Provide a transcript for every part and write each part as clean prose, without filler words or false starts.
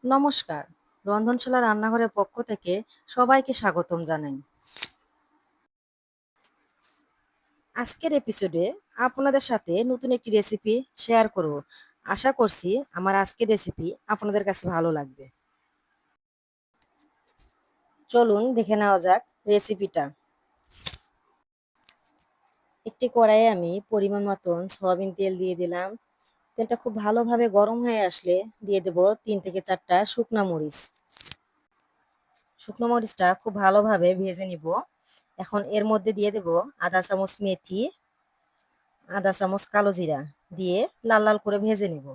নমস্কার, রন্ধনশালা রান্নাঘরের পক্ষ থেকে সবাইকে স্বাগতম জানাই। আজকের এপিসোডে আপনাদের সাথে নতুন একটি রেসিপি শেয়ার করব। আশা করছি আমার আজকের রেসিপি আপনাদের কাছে ভালো লাগবে। চলুন দেখে নেওয়া যাক রেসিপিটা। একটি কড়াইয়ে আমি পরিমাণ মতন সয়াবিন তেল দিয়ে দিলাম। তেলটা খুব ভালোভাবে গরম হয়ে আসলে দিয়ে দেব 3 থেকে 4টা শুকনা মরিচ। শুকনো মরিচটা খুব ভালোভাবে ভেজে নিব। এখন এর মধ্যে দিয়ে দেব আধা চামচ মেথি, আধা চামচ কালো জিরা দিয়ে লাল লাল করে ভেজে নেব।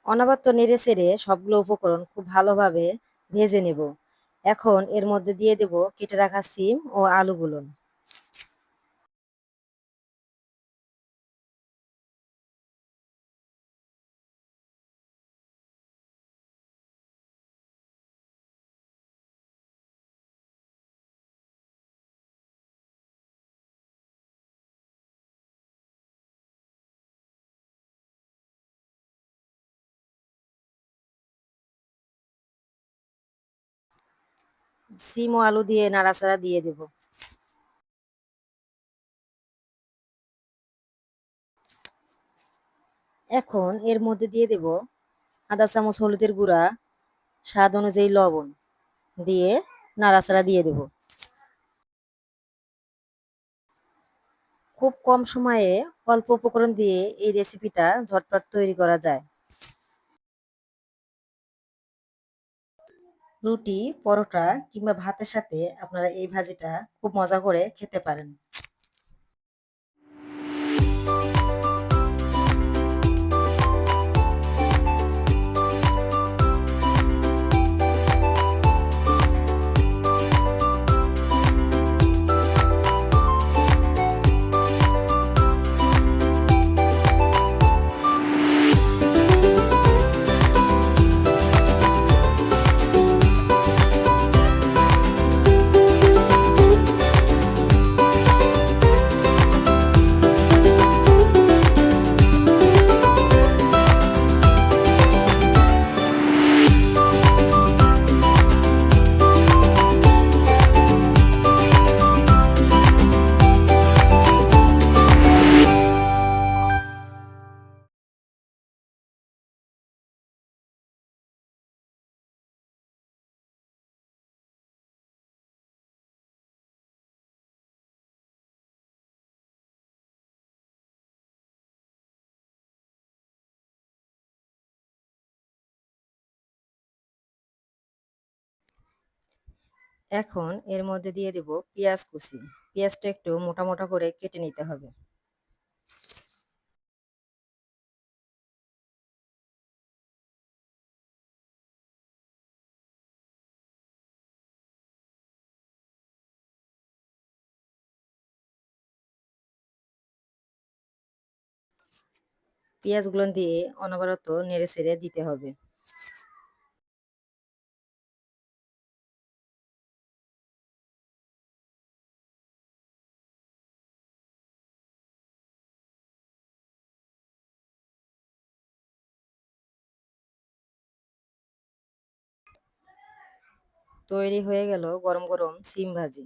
অনবরত নেড়ে চেড়ে সবগুলো উপকরণ খুব ভালোভাবে ভেজে নেব। এখন এর মধ্যে দিয়ে দেব কেটে রাখা সিম ও আলুগুলো। সিম ও আলু দিয়ে নাড়াচাড়া দিয়ে দেব। এখন এর মধ্যে দিয়ে দেব আধা চামচ হলুদের গুঁড়া, স্বাদ অনুযায়ী লবণ দিয়ে নাড়াচাড়া দিয়ে দেব। খুব কম সময়ে অল্প উপকরণ দিয়ে এই রেসিপিটা ঝটপট তৈরি করা যায়। রুটি, পরোটা কিংবা ভাতের সাথে আপনারা এই ভাজিটা খুব মজা করে খেতে পারেন। এখন এর মধ্যে দিয়ে দেব পেঁয়াজ কুচি। পেঁয়াজটা একটু মোটা মোটা করে কেটে নিতে হবে। পেঁয়াজগুলো দিয়ে অনবরত নেড়ে ছেড়ে দিতে হবে। তৈরি হয়ে গেল গরম গরম সিম ভাজি।